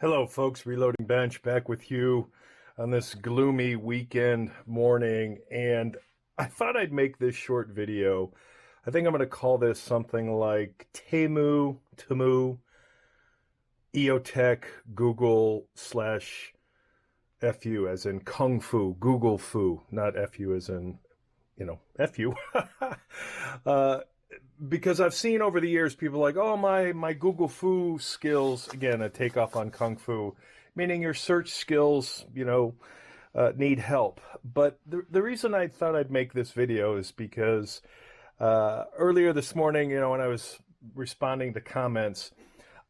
Hello, folks. Reloading Bench back with you on this gloomy weekend morning. And I thought I'd make this short video. I think I'm going to call this something like TEMU EOTECH Google slash FU, as in Kung Fu, Google Fu, not FU as in, FU. Because I've seen over the years people like, oh, my Google Fu skills, again, a takeoff on Kung Fu, meaning your search skills, need help. But the reason I thought I'd make this video is because earlier this morning, when I was responding to comments,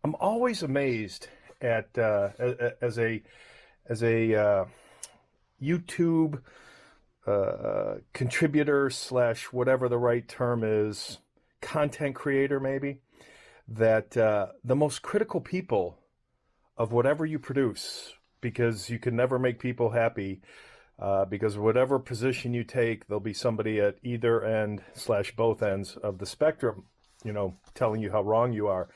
I'm always amazed at as a YouTube contributor slash whatever the right term is, content creator maybe, that the most critical people of whatever you produce, because you can never make people happy, because whatever position you take, there'll be somebody at either end slash both ends of the spectrum, telling you how wrong you are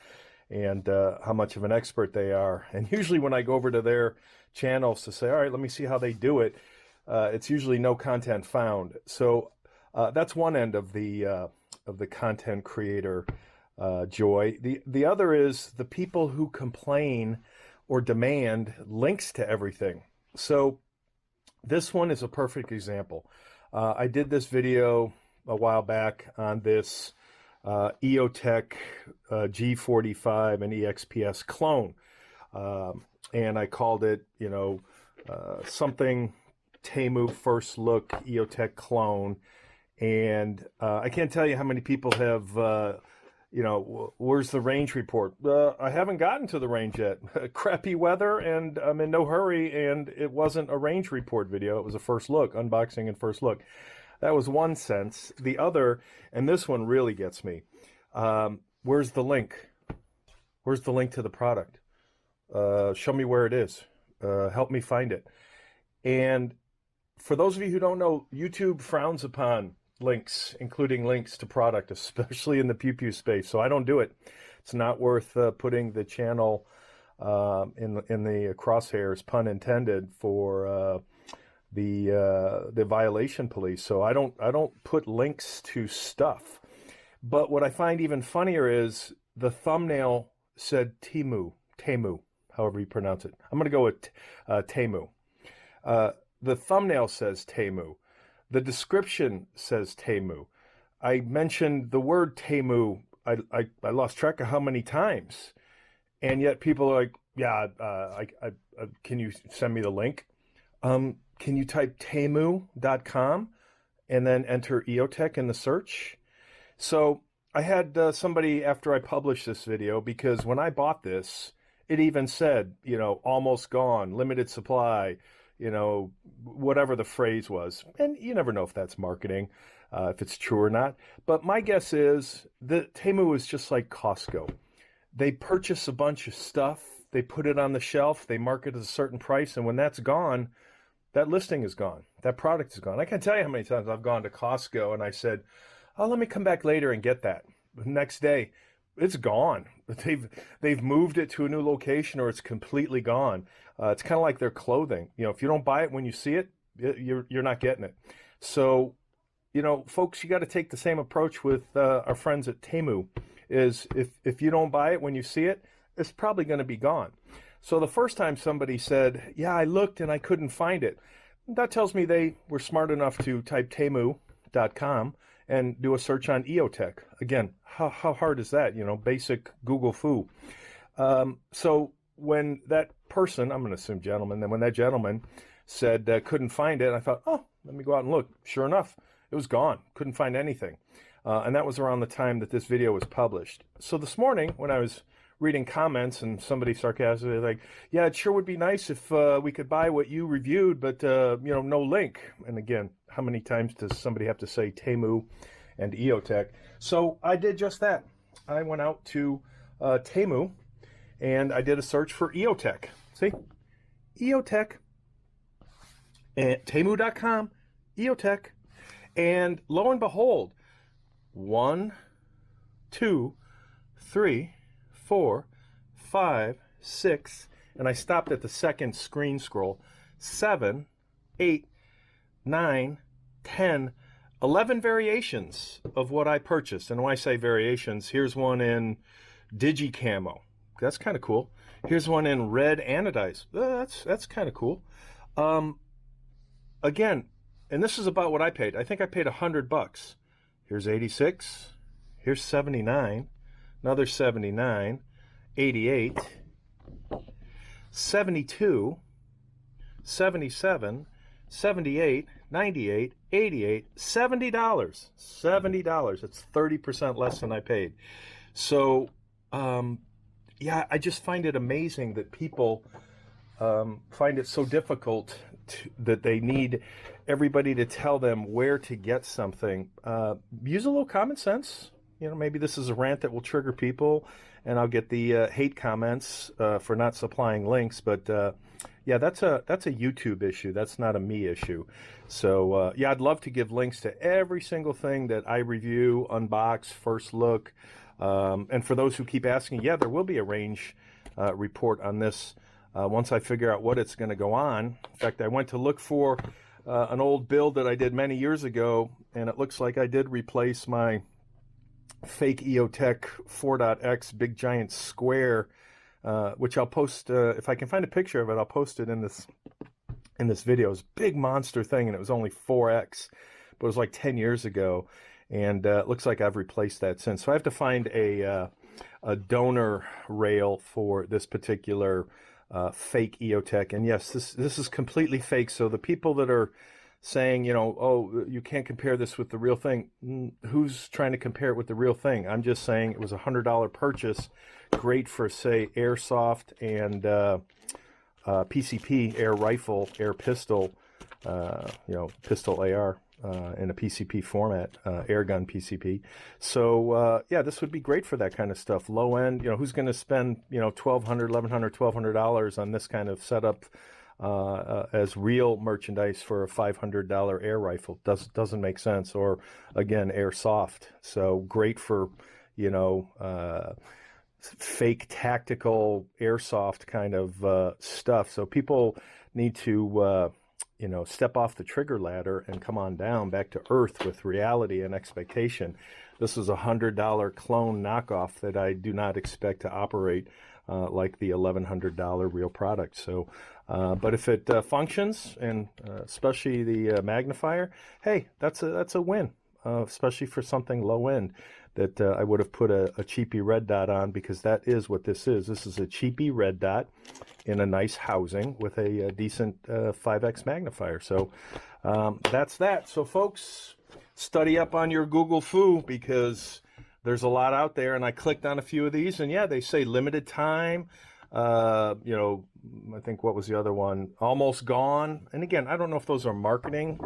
and how much of an expert they are. And usually when I go over to their channels to say, all right, let me see how they do it, it's usually no content found. So that's one end of the content creator joy. The other is the people who complain or demand links to everything. So this one is a perfect example. I did this video a while back on this EOTECH G45 and EXPS clone. And I called it, something TEMU first look EOTECH clone. And I can't tell you how many people have, where's the range report? I haven't gotten to the range yet. Crappy weather, and I'm in no hurry, and it wasn't a range report video. It was a first look, unboxing and first look. That was one sense. The other, and this one really gets me, where's the link? Where's the link to the product? Show me where it is. Help me find it. And for those of you who don't know, YouTube frowns upon links, including links to product, especially in the pew-pew space. So I don't do it. It's not worth putting the channel in the crosshairs, pun intended, for the violation police. So I don't put links to stuff. But what I find even funnier is the thumbnail said TEMU, however you pronounce it. I'm going to go with TEMU. The thumbnail says TEMU. The description says TEMU. I mentioned the word TEMU, I lost track of how many times. And yet people are like, yeah, can you send me the link? Can you type TEMU.com and then enter EOTECH in the search? So I had somebody, after I published this video, because when I bought this, it even said, almost gone, limited supply, whatever the phrase was. And you never know if that's marketing, if it's true or not. But my guess is that TEMU is just like Costco. They purchase a bunch of stuff, they put it on the shelf, they market at a certain price, and when that's gone, that listing is gone. That product is gone. I can't tell you how many times I've gone to Costco and I said, oh, let me come back later and get that. The next day, it's gone. They've moved it to a new location, or it's completely gone. It's kind of like their clothing. If you don't buy it when you see it, you're not getting it. So, folks, you got to take the same approach with our friends at TEMU. Is if you don't buy it when you see it, it's probably going to be gone. So the first time somebody said, yeah, I looked and I couldn't find it, that tells me they were smart enough to type TEMU.com and do a search on EOTECH. Again, how hard is that? Basic Google Fu. So when that person, I'm going to assume gentleman, then when that gentleman said couldn't find it, I thought, oh, let me go out and look. Sure enough, it was gone. Couldn't find anything. And that was around the time that this video was published. So this morning, when I was reading comments and somebody sarcastically like, yeah, it sure would be nice if we could buy what you reviewed, but, no link. And again, how many times does somebody have to say TEMU and EOTECH? So I did just that. I went out to TEMU and I did a search for EOTECH. See? EOTECH. And TEMU.com, EOTECH. And lo and behold, 1, 2, 3, 4, 5, 6, and I stopped at the second screen scroll. 7, 8, 9, 10, 11 variations of what I purchased. And when I say variations, here's one in Digi Camo. That's kind of cool. Here's one in red anodized. That's kind of cool. Again, and this is about what I paid. I think I paid $100. Here's 86. Here's 79. Another 79. 88. 72. 77. 78. 98. 88. $70. $70. It's 30% less than I paid. So, yeah, I just find it amazing that people find it so difficult that they need everybody to tell them where to get something. Use a little common sense. You know, maybe this is a rant that will trigger people, and I'll get the hate comments for not supplying links. But yeah, that's a YouTube issue. That's not a me issue. So yeah, I'd love to give links to every single thing that I review, unbox, first look. And for those who keep asking, yeah, there will be a range report on this once I figure out what it's going to go on. In fact, I went to look for an old build that I did many years ago, and it looks like I did replace my fake EOTech 4.x big giant square, which I'll post, if I can find a picture of it, I'll post it in this video. It's a big monster thing, and it was only 4x, but it was like 10 years ago. And it looks like I've replaced that since. So I have to find a donor rail for this particular fake EOTech. And yes, this is completely fake. So the people that are saying, you know, oh, you can't compare this with the real thing, who's trying to compare it with the real thing? I'm just saying it was a $100 purchase. Great for, say, airsoft and PCP, air rifle, air pistol, you know, pistol AR. In a PCP format, air gun PCP. So yeah, this would be great for that kind of stuff. Low end, you know, who's going to spend, you know, $1,200, $1,100, $1,200 on this kind of setup as real merchandise for a $500 air rifle? Doesn't make sense. Or again, airsoft. So great for, you know, fake tactical airsoft kind of stuff. So people need to you know, step off the trigger ladder and come on down back to earth with reality and expectation. This is a $100 clone knockoff that I do not expect to operate like the $1,100 real product. So, but if it functions, and especially the magnifier, hey, that's a win, especially for something low end that I would have put a cheapy red dot on, because that is what this is. This is a cheapy red dot in a nice housing with a decent 5x magnifier. So that's that. So folks, study up on your Google Foo, because there's a lot out there. And I clicked on a few of these, and yeah, they say limited time. You know, I think, what was the other one? Almost gone. And again, I don't know if those are marketing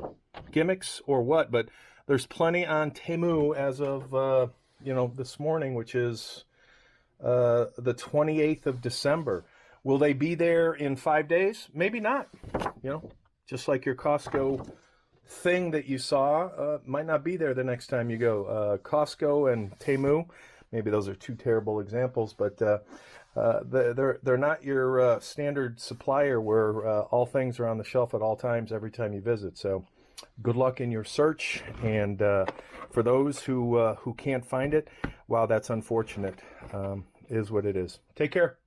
gimmicks or what, but there's plenty on TEMU as of, you know, this morning, which is the 28th of December. Will they be there in 5 days? Maybe not. You know, just like your Costco thing that you saw might not be there the next time you go. Costco and TEMU, maybe those are two terrible examples, but they're not your standard supplier where all things are on the shelf at all times every time you visit. So good luck in your search, and for those who can't find it, wow, that's unfortunate. Is what it is. Take care.